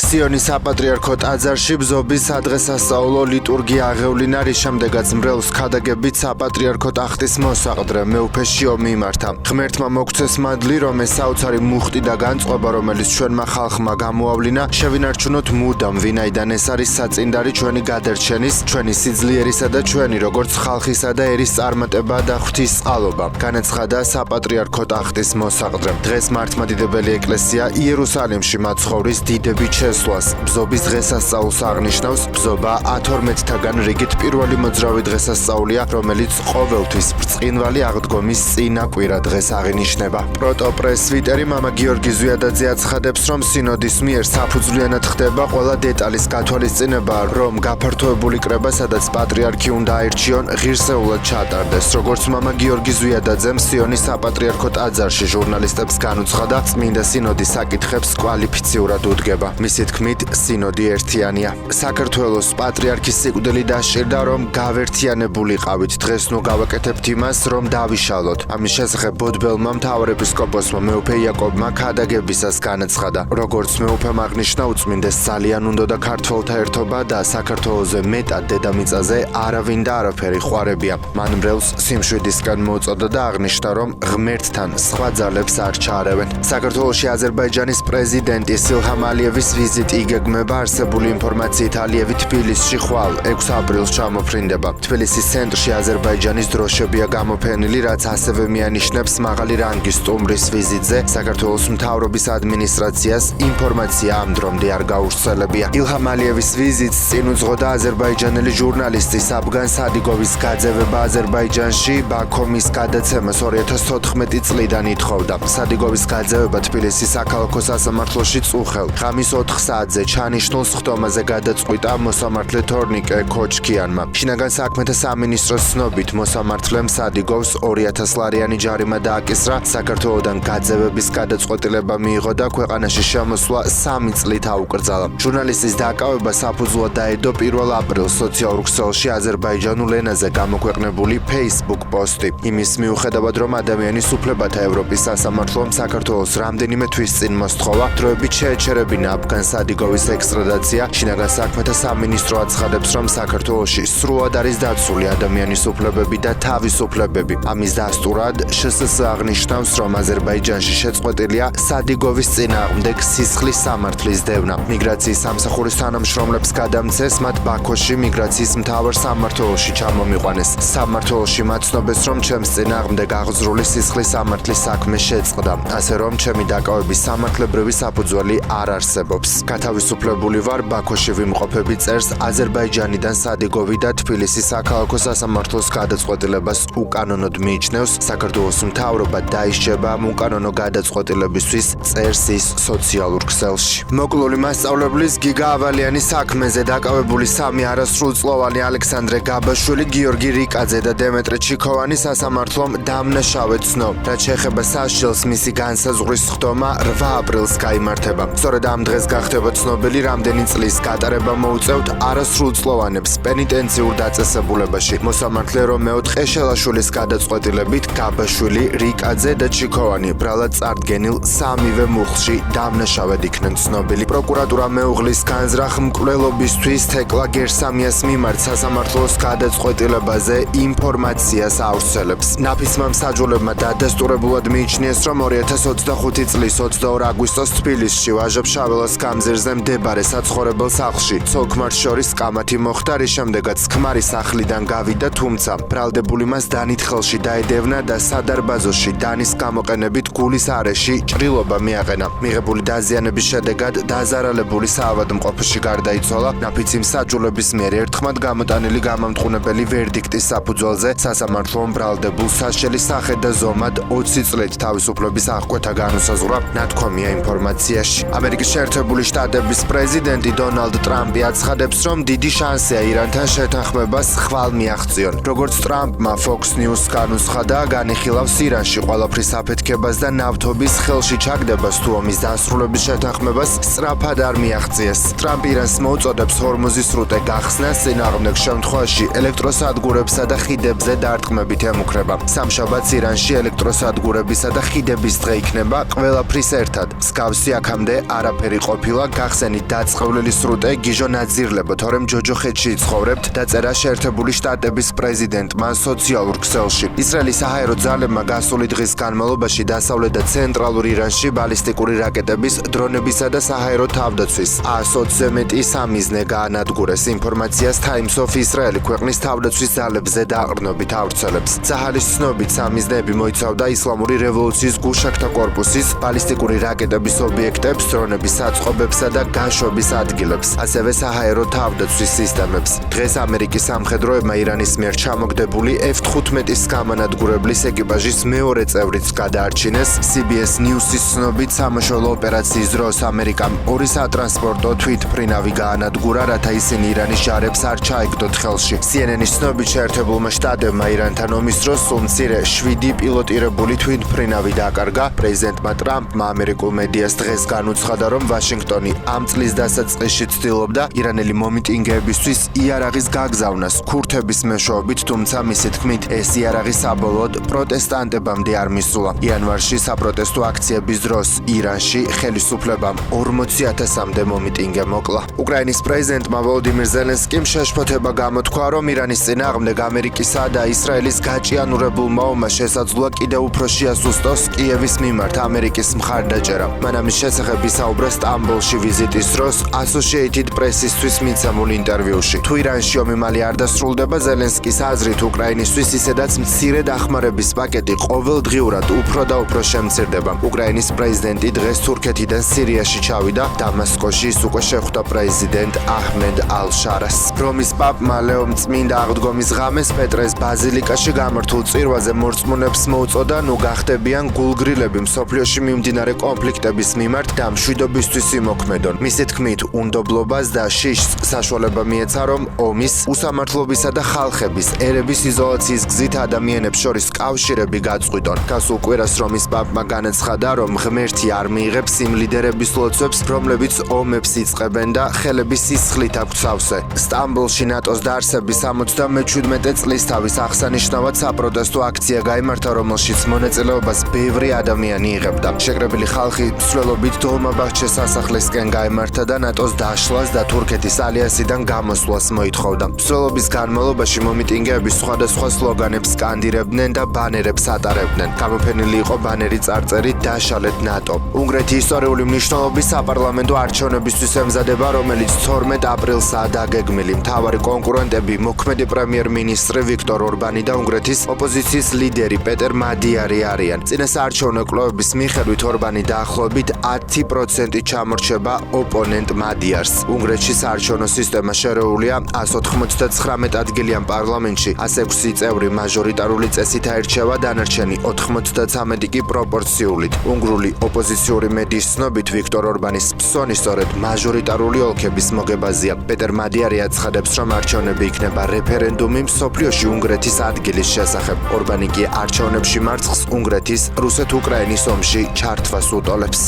სიონის საპატრიარქო ტაძარში ბზობის სადღესასწაულო ლიტურგია აღევლინა, რის შემდეგაც მრევლს ქადაგებით საპატრიარქო ტახტის მოსაყდრე მეუფე შიო მიმართა. ღმერთმა მოგცეს მადლი, რომ ეს საოცარი მუხტი და განწყობა, რომელიც ჩვენმა ხალხმა გამოავლინა, შევინარჩუნოთ მუდამ, ვინაიდან ეს არის საწინდარი ჩვენი გადარჩენის, ჩვენი სიძლიერისა და ჩვენი როგორც ხალხისა და ერის წარმატება და ღვთისწყალობა. განაცხადა საპატრიარქო ტახტის მოსაყდრე. დღეს მართლმადიდებელი ეკლესია იერუსალიმში მაცხოვრის დიდებით შესვლას, ბზობის დღესასწაულს აღნიშნავს. ბზობა 12-თაგან რიგით პირველი მოძრავი დღესასწაულია, რომელიც ყოველთვის ბრწყინვალე აღდგომის წინა კვირა დღეს აღინიშნება. პროტოპრესვიტერი მამა გიორგი ზვიადაძე აცხადებს, რომ სინოდის მიერ საფუძვლიანად ხდება ყველა დეტალის გათვალისწინება, რომ გაფართოებული კრება, სადაც პატრიარქი უნდა აირჩიონ, ღირსეულად ჩატარდეს. როგორც მამა გიორგი ზვიადაძემ სიონის საპატრიარქო ტაძარში ჟურნალისტებს განუცხადა, წმინდა სინოდის საკითხებს კვალიფიციურად უდგება. მისი თქმით, სინოდი ერთიანია. საქართველოს პატრიარქის სიკვდილი დასჭირდა, რომ გავერთიანებულიყავით. დღეს ნუ გავაკეთებთ იმას, რომ დავიშალოთ. ამის შესახებ ბოდბელმა მთავარეპისკოპოსმა მეუფე იაკობმა ქადაგებისას განაცხადა. როგორც მეუფემ აღნიშნა, უწმინდეს ძალიან უნდოდა ქართველთა ერთობა და საქართველოზე მეტად დედამიწაზე არავინ და არაფერი ხვარებია. მან მრევლს სიმშვიდისკენ მოუწოდა და აღნიშნა, რომ ღმერთთან სხვა ძალებს არ ჩაარევენ. საქართველოში აზერბაიჯანის პრეზიდენტი სილჰამ ალიევის ვიზიტი იგეგმება. არსებული ინფორმაციით ალიევი თბილისში ხვალ 6 აპრილს ჩამოფრინდება. თბილისის ცენტრში აზერბაიჯანის დროშებია გამოფენილი, რაც ასევე მიანიშნებს მაღალი რანგის სტუმრის ვიზიტზე. საქართველოს მთავრობის ადმინისტრაციას ინფორმაცია ამ დრომდე არ გაურცელებია. ილჰამ ალიევის ვიზიტს წინ უძღოდა აზერბაიჯანელი ჟურნალისტი საბგან სადიგოვის გაძევება აზერბაიჯანში. ბაქომის გადაცემას 2014 წლიდან ითხოვდა. სადიგოვის გაძევება თბილისის საქალაქო სასამართლოში წუხელ ღამის 4 საათზე ჩანიშნულ სხდომაზე გადაწყვიტა მოსამართლე თორნიკე ქოჩქიანმა. შინაგან საქმეთა სამინისტროს ცნობით, მოსამართლემ სადიგოვს 2000 ლარიანი ჯარიმა დააკისრა. საქართველოდან გაძევების გადაწყვეტილება მიიღო და ქვეყანაში შემოსვლა 3 წლით აუკრძალა. ჟურნალისტის დაკავება საფუძვლად დაედო 1 აპრილს სოციალურ ქსელში აზერბაიჯანულ ენაზე გამოქვეყნებული Facebook პოსტი. იმის მიუხედავად, რომ ადამიანის უფლებათა ევროპის სასამართლომ საქართველოს რამდენიმე თვის წინ მოსთხოვა, დროებით შეეჩერებინა აფგან სადიგოვის ექსტრადიცია. შინაგან საქმეთა სამინისტრო აცხადებს, რომ საქართველოში სრულად არის დაცული ადამიანის უფლებები და თავისუფლებები. ამის დასტურად შსს აღნიშნავს, რომ აზერბაიჯანში შეწყვეტილია სადიგოვის წინააღმდეგ სისხლის სამართლის დევნა. მიგრაციის სამსახურის თანამშრომლებს გადამცეს, მათ ბაქოში მიგრაციის მთავარ სამმართველოში ჩამომიყვანეს. სამმართველოში მაცნობეს, რომ ჩემს წინააღმდეგ აღძრული სისხლის სამართლის საქმე შეწყდა, ასე რომ ჩემი დაკავების სამართლებრივი საფუძველი არ არსებობს. გათავისუფლებული ვარ, ბაქოში ვიმყოფები, წერს აზერბაიჯანიდან სადიგოვი და თბილისის საქალაქო სასამართლოს გადაწყვეტილებას უკანონოდ მიიჩნევს. საქართველოს მთავრობა დაიშჩება ამ უკანონო გადაწყვეტილებისთვის, წერს ის სოციალურ ქსელში. მოკლული მასწავლებლის გიგა ავალიანის საქმეზე დაკავებული 3 არასრულწლოვანი ალექსანდრე გაბაშვილი, გიორგი რიკაძე და დემეტრე ჩიქოვანი სასამართლომ დამნაშავედ ცნო. რაც შეეხება სასჯელს, მისი განსაზღვრის სხდომა 8 აპრილს გაიმართება. სწორედ ამ დღეს გახდება ცნობილი, რამდენი წლის გატარება მოუწევთ არასრულწლოვანებს პენიტენციურ დაწესებულებაში. მოსამართლე რომეო ტყეშელაშვილის გადაწყვეტილებით გაბაშვილი, რიკაძე და ჩიქოვანი ბრალად წარდგენილ 3-ვე მუხლში დამნაშავედ იქნენ ცნობილი. პროკურატურა მეუღლის განზრახ მკვლელობისთვის თეკლა გერსამიას მიმართ სასამართლოს გადაწყვეტილებაზე ინფორმაციას ავრცელებს. ნაფისმა მსაჯულებმა დადასტურებულად მიიჩნიეს, რომ 2025 წლის 22 აგვისტოს თბილისში ვაჟა-ფშაველას გამზირზე მდებარე საცხოვრებელ სახლში ცოლ-ქმარს შორის კამათი მოხდა, რის შემდეგაც ქმარი სახლიდან გავიდა, თუმცა ბრალდებული მას დანით ხელში დაედევნა და სადარბაზოში დანის გამოყენებით გულის არეში ჭრილობა მიაყენა. მიღებული დაზიანების შედეგად დაზარალებული საავადმყოფოში გარდაიცვალა. ნაფიცი მსაჯულების მიერ ერთხმად გამოტანილი გამამტყუნებელი ვერდიქტის საფუძველზე სასამართლომ ბრალდებულს სასჯელის სახე და ზომად 20 წლით თავისუფლების აღკვეთა განუსაზღვრა, ნათქვამია ინფორმაციაში. ამერიკის შეერთებული შტატების პრეზიდენტი დონალდ ტრამპი აცხადებს, რომ დიდი შანსია ირანთან შეთანხმებას ხვალ მიაღწიონ. როგორც ტრამპმა Fox News განუცხადა, განიხილავს ირანში ყველაფრის აფეთქებას და ნავთობის ხელში ჩაგდებას, თუ ომის დასრულების შეთანხმებას სწრაფად არ მიაღწიეს. ტრამპი ირანს მოუწოდებს ჰორმუზის სრუტე გახსნას, წინააღმდეგ შემთხვევაში ელექტროსადგურებსა და ხიდებზე დარტყმებით ემუქრება. სამშაბათს ირანში ელექტროსადგურებისა და ხიდების დღე იქნება ყველაფრის ერთად. მსგავსი აქამდე არაფერი ყოფილა გახსენით დაწყევლილი სრუტე გიჟო ნაძირლებო, თორემ ჯოჯოხეთში იცხოვრებთ, დაწერა შეერთებული შტატების პრეზიდენტმა სოციალურ ქსელში. ისრაელის საჰაერო ძალებმა გასული დღის განმავლობაში დასავლეთ და ცენტრალურ ირანში ბალისტიკური რაკეტების, დრონებისა და საჰაერო თავდაცვის 120-ზე მეტი სამიზნე გაანადგურეს. ინფორმაციას Times of Israel ქვეყნის თავდაცვის ძალებზე დაყრდნობით ავრცელებს. ცაჰალის ცნობით სამიზნეები მოიცავდა ისლამური რევოლუციის გუშაქთა კორპუსის ბალისტიკური რაკეტების ობიექტებს, დრონების საწყობებსა და გაშვების ადგილებს, ასევე საჰაერო თავდაცვის სისტემებს. დღეს ამერიკის სამხედროებმა ირანის მიერ ჩამოგდებული F-15-ის გამანადგურებლის ეკიპაჟის მეორე წევრიც გადაარჩინეს. CBS News-ის ცნობით სამაშველო ოპერაციის დროს ამერიკამ 2 სატრანსპორტო თვითმფრინავი გაანადგურა, რათა ისინი ირანის ჯარებს არ ჩაიგდოთ ხელში. CNN-ის ცნობით შეერთებულმა შტატებმა ირანთან ომის დროს სულ მცირე 7 პილოტირებული თვითმფრინავი დაკარგა. პრეზიდენტმა ტრამპმა ამერიკულ მედიას დღეს განუცხადა, რომ ვაშინგტონი ამ წლის დასაწყისში ცდილობდა ირანელი მომიტინგეებისთვის იარაღის გაგზავნას ქურთების მეშვეობით, თუმცა მისი თქმით ეს იარაღი საბოლოოდ პროტესტანტებამდე არ მისულა. იანვარში საპროტესტო აქციების დროს ირანში ხელისუფლებამ 40,000-მდე მომიტინგე მოკლა. უკრაინის პრეზიდენტმა ვოლოდიმირ ზელენსკიმ შეშფოთება გამოთქვა, რომ ირანის წინააღმდეგ ამერიკისა და ისრაელის გაჭიანურებულმა ომმა შესაძლოა კიდევ უფრო შეასუსტოს კიევის მიმართ ამერიკის მხარდაჭერა. მან ამის შესახებ ისაუბრა სტამბოლში ვიზიტის დროს Associated Press-ისთვის მიცემულ ინტერვიუში. თუ ირანში ომი მალე არ დასრულდება, ზელენსკის აზრით უკრაინისთვის ისედაც მცირე დახმარების პაკეტი ყოველდღიურად უფრო და უფრო შემცირდება. უკრაინის პრეზიდენტი დღეს თურქეთიდან სირიაში ჩავიდა. დამასკოში ის უკვე შეხვდა პრეზიდენტ აჰმედ ალ-შარას. რომის პაპმა ლეომ წმინდა აღდგომის ღამეს პეტრეს ბაზილიკაში გამართულ წირვაზე მორწმუნეებს მოუწოდა, ნუ გახდებიან გულგრილები მსოფლიოში მიმდინარე კონფლიქტების მიმართ და მშვიდობისთვის იმოქმედონ. მისი თქმით, უნდობლობას და შიშს საშუალება მიეცა, რომ ომის, უსამართლობისა და ხალხების, ერების იზოლაციის გზით ადამიანებს შორის კავშირები გაწყვიტონ. გასულ კვირას რომის პაპმა განაცხადა, რომ ღმერთი არ მიიღებს იმ ლიდერების ლოცვებს, რომლებიც ომებს იწყებენ და ხელების სისხლით აქვთ სავსე. სტამბოლში ნატოს დაარსების 77 წლისთავის აღსანიშნავად საპროტესტო აქცია გაიმართა, რომელშიც მონაწილეობას ბევრი ადამიანი იღებდა. შეკრებილი ხალხი მსვლელობით დოლმაბაჰჩეს სასახლესკენ გაემართა და ნატოს დაშლას და თურქეთის ალიანსიდან გამოსვლას მოითხოვდა. მსვლელობის განმავლობაში მომიტინგეები სხვადასხვა სლოგანებს სკანდირებდნენ და ბანერებს ატარებდნენ. გამოფენილი იყო ბანერი წარწერით „დაშალეთ ნატო“. უნგრეთი ისტორიული მნიშვნელობის საპარლამენტო არჩევნებისთვის ემზადება, რომელიც 12 აპრილსაა დაგეგმილი. მთავარი კონკურენტები მოქმედი პრემიერ-მინისტრი ვიქტორ ორბანი და უნგრეთის ოპოზიციის ლიდერი პეტერ მადიარი არიან. წინასაარჩევნო კვლევების მიხედვით ორბანი დაახლოებით 10% ჩამორჩება ოპონენტ მადიარს. უნგრეთში საარჩევნო სისტემა შერეულია 199 ადგილიან პარლამენტში, 106 წევრი მაჟორიტარული წესით აირჩევა, დანარჩენი 93 კი პროპორციულით. უნგრული ოპოზიციური მედიის ცნობით ვიქტორ ორბანის ფსონი სწორედ მაჟორიტარული ოლქების მოგებაზია. პეტერ მადიარი აცხადებს, რომ არჩევნები იქნება რეფერენდუმი მსოფლიოში უნგრეთის ადგილის შესახებ. ორბანი კი არჩევნებში მარცხს უნგრეთის რუსეთ-უკრაინის ომში ჩართვას უტოლებს.